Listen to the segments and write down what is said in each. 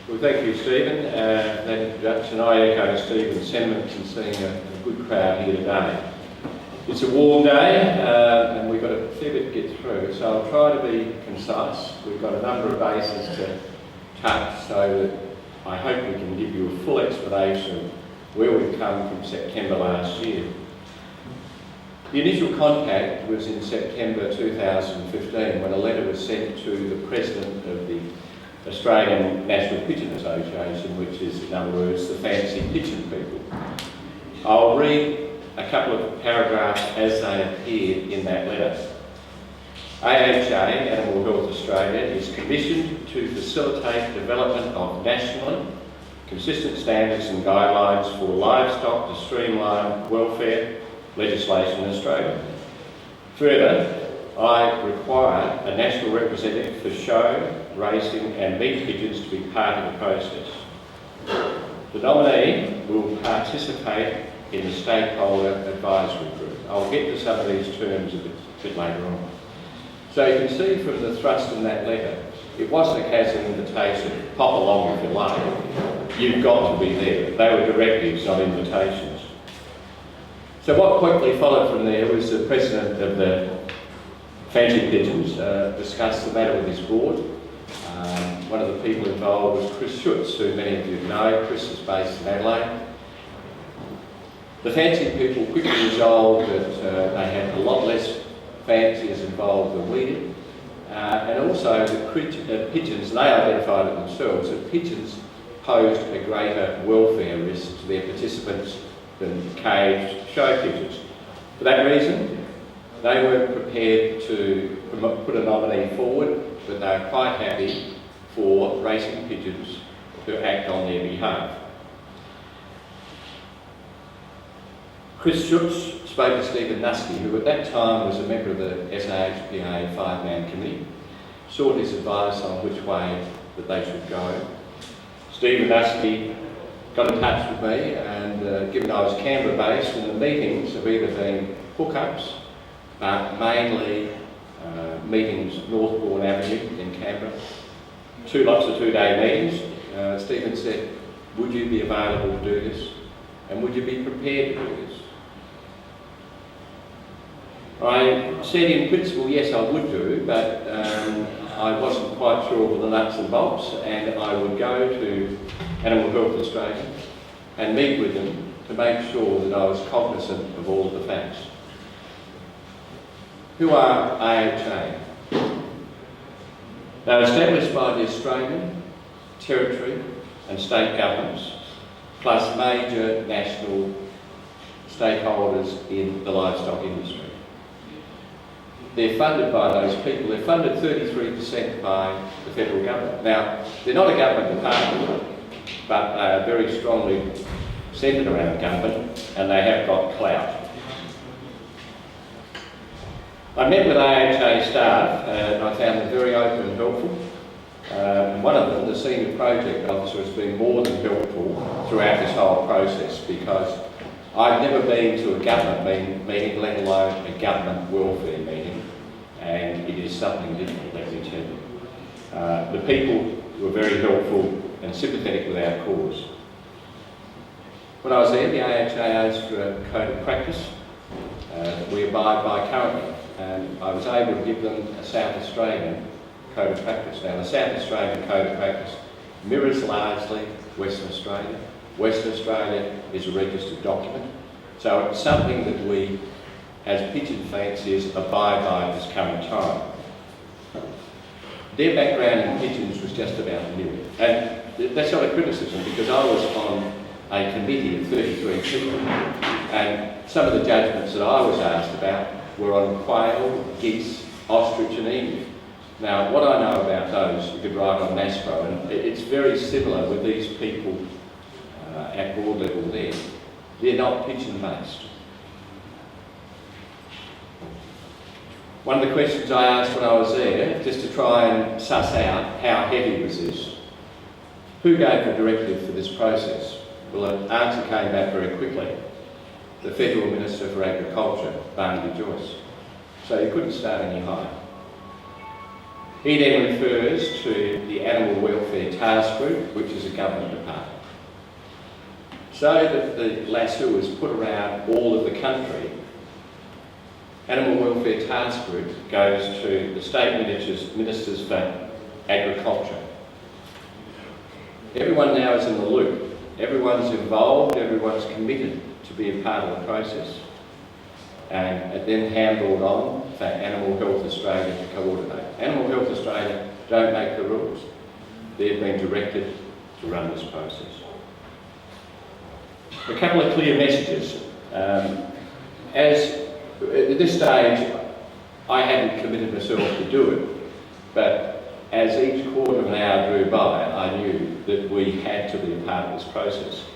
Well, thank you, Stephen. That introduction, I echo Stephen's sentiments in seeing a good crowd here today. It's a warm day and we've got a fair bit to get through, so I'll try to be concise. We've got a number of bases to touch so that I hope we can give you a full explanation of where we've come from September last year. The initial contact was in September 2015 when a letter was sent to the President of the Australian National Pigeon Association, which is, in other words, the fancy pigeon people. I'll read a couple of paragraphs as they appeared in that letter. AHA, Animal Health Australia, is commissioned to facilitate development of nationally consistent standards and guidelines for livestock to streamline welfare legislation in Australia. Further, I require a national representative for show, racing and meat pigeons to be part of the process. The nominee will participate in the stakeholder advisory group. I'll get to some of these terms a bit later on. So you can see from the thrust in that letter, it wasn't a casual invitation, pop along if you like. You've got to be there. They were directives, not invitations. So what quickly followed from there was the President of the Fancy Pigeons discussed the matter with his board. One of the people involved was Chris Schutz, who many of you know. Chris is based in Adelaide. The fancy people quickly resolved that they had a lot less fanciers involved than we did. And also the pigeons, they identified it themselves, that pigeons posed a greater welfare risk to their participants than caged show pigeons. For that reason, they weren't prepared to put a nominee forward, but they were quite happy for racing pigeons to act on their behalf. Chris Schutz spoke to Stephen Nusky, who at that time was a member of the SAHPA five-man committee, sought his advice on which way that they should go. Stephen Nusky got in touch with me, and given I was Canberra-based, and the meetings have either been hookups, but mainly meetings Northbourne Avenue in Canberra. Lots of two-day meetings. Stephen said, would you be available to do this? And would you be prepared to do this? I said in principle, yes, I would do, but I wasn't quite sure of the nuts and bolts, and I would go to Animal Health Australia and meet with them to make sure that I was cognizant of all of the facts. Who are AHA? They are established by the Australian, territory and state governments, plus major national stakeholders in the livestock industry. They're funded by those people. They're funded 33% by the federal government. Now, they're not a government department, but they are very strongly centred around government, and they have got clout. I met with AHA staff and I found them very open and helpful. One of them, the senior project officer, has been more than helpful throughout this whole process, because I've never been to a government meeting, let alone a government welfare meeting, and it is something different, let me tell you. The people were very helpful and sympathetic with our cause. When I was there, the AHA asked for a code of practice that we abide by currently, and I was able to give them a South Australian code of practice. Now, the South Australian code of practice mirrors largely Western Australia. Western Australia is a registered document, so it's something that we, as pigeon fanciers, abide by at this current time. Their background in pigeons was just about nil, and that's not a criticism, because I was on a committee of 33 people, and some of the judgments that I was asked about were on quail, geese, ostrich and emu. Now, what I know about those, you could write on NASPRO, and it's very similar with these people at board level there. They're not pigeon-based. One of the questions I asked when I was there, just to try and suss out how heavy was this, who gave the directive for this process? Well, an answer came back very quickly. The Federal Minister for Agriculture, Barnaby Joyce. So you couldn't start any higher. He then refers to the Animal Welfare Task Group, which is a government department. So that the lasso is put around all of the country, Animal Welfare Task Group goes to the State Ministers for Agriculture. Everyone now is in the loop. Everyone's involved, everyone's committed to be a part of the process. And it then handled on for Animal Health Australia to coordinate. Animal Health Australia don't make the rules. They've been directed to run this process. A couple of clear messages. At this stage, I hadn't committed myself to do it, but as each quarter of an hour drew by, I knew that we had to be a part of this process.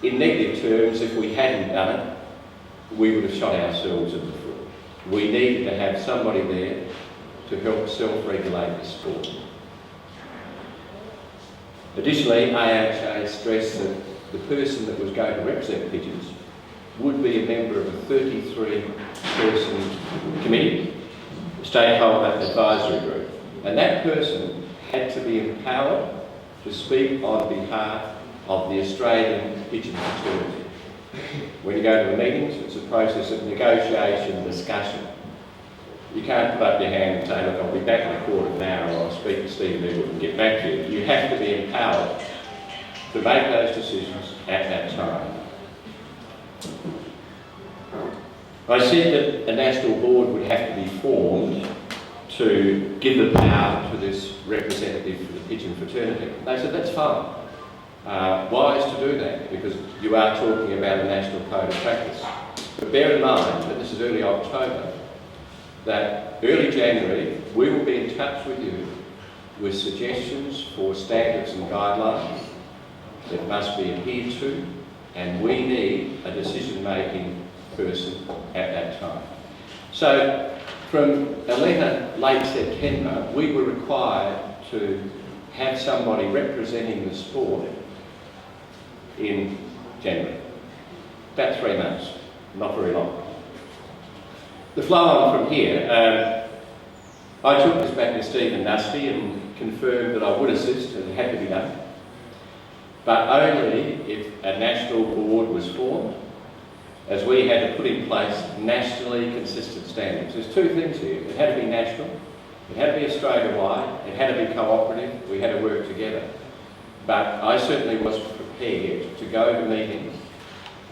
In negative terms, if we hadn't done it, we would have shot ourselves in the foot. We needed to have somebody there to help self-regulate the sport. Additionally, AHA stressed that the person that was going to represent pigeons would be a member of a 33-person committee, stakeholder advisory group, and that person had to be empowered to speak on behalf of the Australian pigeon fraternity. When you go to the meetings, it's a process of negotiation, discussion. You can't put up your hand and say, look, I'll be back in a quarter of an hour, or I'll speak to Steve Edward and get back to you. You have to be empowered to make those decisions at that time. I said that a national board would have to be formed to give the power to this representative for the pigeon fraternity. They said, that's fine. Wise to do that, because you are talking about a national code of practice. But bear in mind that this is early October, that early January we will be in touch with you with suggestions for standards and guidelines that must be adhered to, and we need a decision-making person at that time. So from a letter late September, we were required to have somebody representing the sport in January. About 3 months, not very long. The flow on from here, I took this back to Stephen Nusky and confirmed that I would assist and it had to be done, but only if a national board was formed, as we had to put in place nationally consistent standards. There's two things here. It had to be national, it had to be Australia-wide, it had to be cooperative, we had to work together. But I certainly was prepared to go to meetings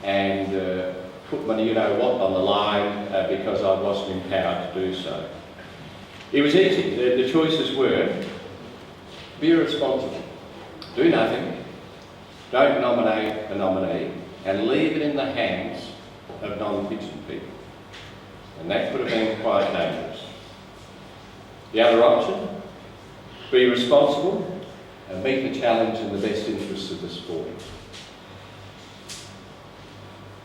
and put my you-know-what on the line because I wasn't empowered to do so. It was easy. The choices were, be irresponsible, do nothing, don't nominate a nominee, and leave it in the hands of non-pigeon people. And that could have been quite dangerous. The other option, be responsible and meet the challenge in the best interests of the sport.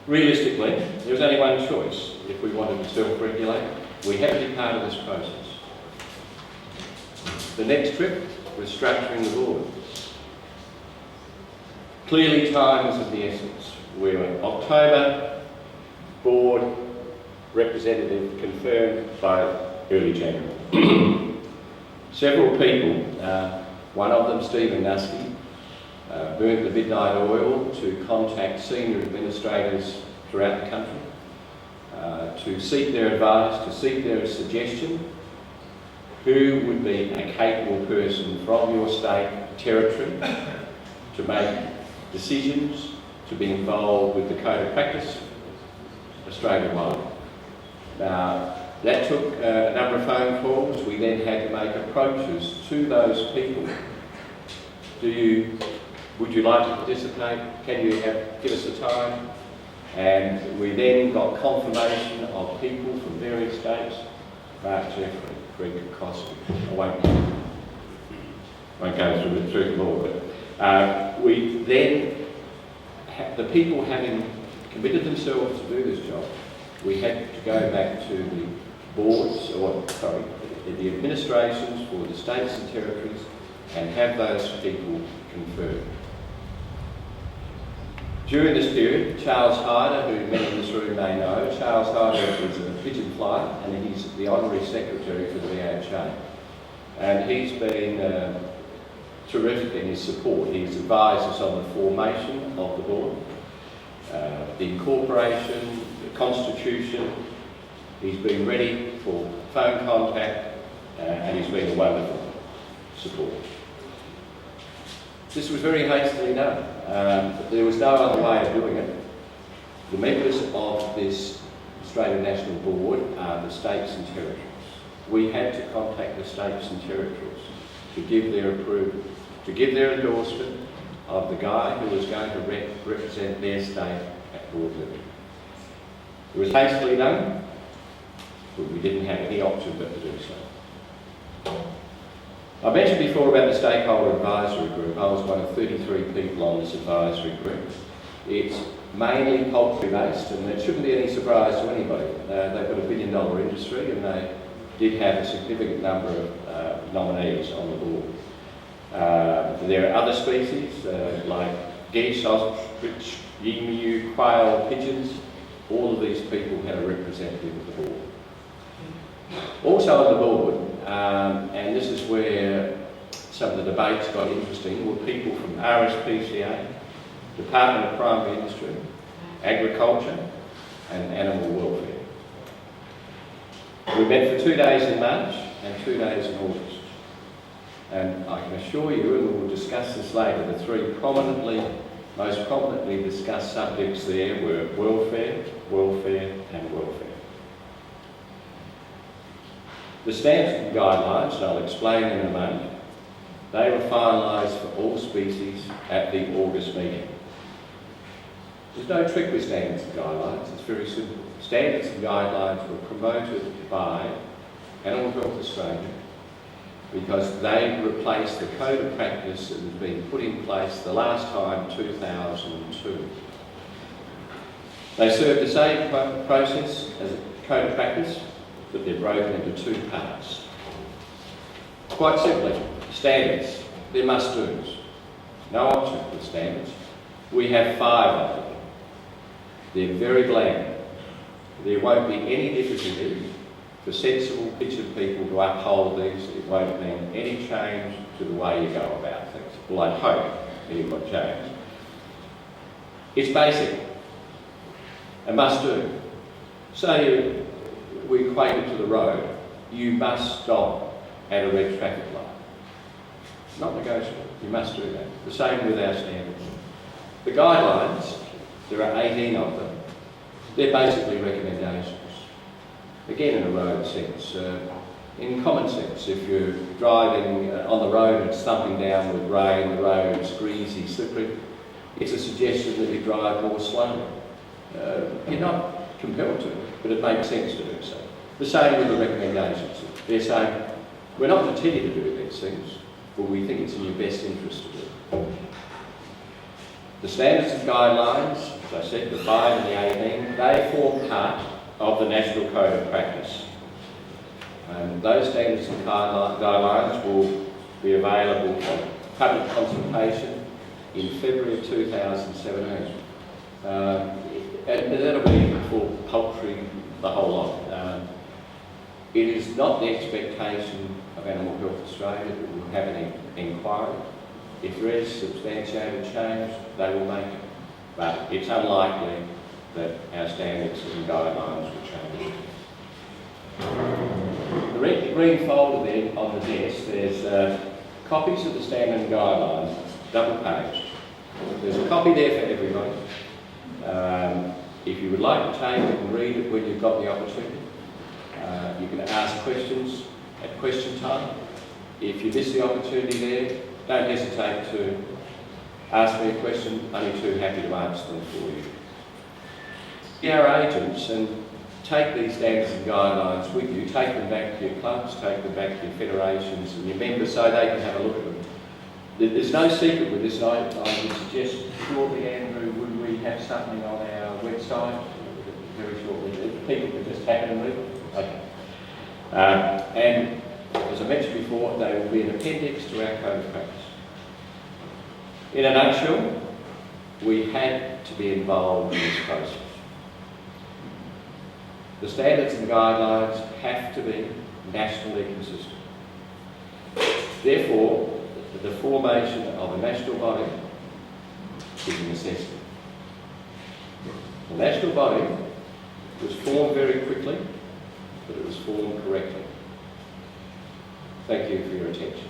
Realistically, there was only one choice if we wanted to self-regulate. We had to be part of this process. The next trip was structuring the board. Clearly time was of the essence. We were in October, board representative confirmed by early January. Several people, one of them, Stephen Nusky, burnt the midnight oil to contact senior administrators throughout the country, to seek their advice, to seek their suggestion, who would be a capable person from your state territory to make decisions, to be involved with the code of practice Australia-wide. Now, that took a number of phone calls. We then had to make approaches to those people. Would you like to participate? Can you give us a time? And we then got confirmation of people from various states, Mark Jeffrey, Greg Costa. I won't go through them all, but we then, the people having committed themselves to do this job, we had to go back to the boards, the administrations for the states and territories and have those people confirmed. During this period, Charles Hyder, who many in this room may know, Charles Hyder is a pigeon flyer and he's the Honorary Secretary for the VHA. And he's been terrific in his support. He's advised us on the formation of the board, the incorporation, the constitution. He's been ready for phone contact and he's been a wonderful support. This was very hastily done. There was no other way of doing it. The members of this Australian National Board are the states and territories. We had to contact the states and territories to give their approval, to give their endorsement of the guy who was going to represent their state at board level. It was hastily done, but we didn't have any option but to do so. I mentioned before about the Stakeholder Advisory Group. I was one of 33 people on this advisory group. It's mainly poultry based and it shouldn't be any surprise to anybody. They've got $1 billion industry and they did have a significant number of nominees on the board. There are other species like geese, ostrich, emu, quail, pigeons. All of these people had a representative of the board. Also on the board, and this is where some of the debates got interesting, were people from RSPCA, Department of Primary Industry, Agriculture and Animal Welfare. We met for 2 days in March and 2 days in August. And I can assure you, and we will discuss this later, the three most prominently discussed subjects there were welfare, welfare and welfare. The standards and guidelines, and I'll explain in a moment, they were finalised for all species at the August meeting. There's no trick with standards and guidelines, it's very simple. Standards and guidelines were promoted by Animal Health Australia because they replaced the code of practice that was being put in place the last time, 2002. They serve the same process as a code of practice, but they're broken into two parts. Quite simply, standards, they're must-dos. No option with standards. We have 5 of them. They're very bland. There won't be any difficulty for sensible pigeon people to uphold these. It won't mean any change to the way you go about things. Well, I'd hope it won't change. It's basic. A must-do. Say we equate it to the road. You must stop at a red traffic light. It's not negotiable. You must do that. The same with our standards. The guidelines, there are 18 of them. They're basically recommendations. Again, in a road sense. In common sense, if you're driving on the road and it's thumping down with rain, the road's greasy, slippery, it's a suggestion that you drive more slowly. You're not compelled to, but it makes sense to do so. The same with the recommendations. They're saying, we're not going to tell you to do these things, but we think it's in your best interest to do. The standards and guidelines, as I said, the 5 and the 18, they form part of the National Code of Practice. And those standards and guidelines will be available for public consultation in February of 2017. And that'll be for poultry, the whole lot. It is not the expectation of Animal Health Australia that we'll have an inquiry. If there is substantiated change, they will make it. But it's unlikely that our standards and guidelines will change. The green folder there on the desk, there's copies of the standard and guidelines, double-paged. There's a copy there for everybody. If you would like to take it and read it when you've got the opportunity, you can ask questions at question time. If you miss the opportunity there, don't hesitate to ask me a question. I'm only too happy to answer them for you. Be our agents and take these standards and guidelines with you. Take them back to your clubs, take them back to your federations and your members so they can have a look at them. There's no secret with this. I would suggest shortly, Andrew, would we have something on our website? Very shortly. People can just tap it and read it. Okay. And as I mentioned before, they will be an appendix to our code of practice. In a nutshell, we had to be involved in this process. The standards and guidelines have to be nationally consistent. Therefore, the formation of a national body is a necessity. The national body was formed very quickly, but it was formed correctly. Thank you for your attention.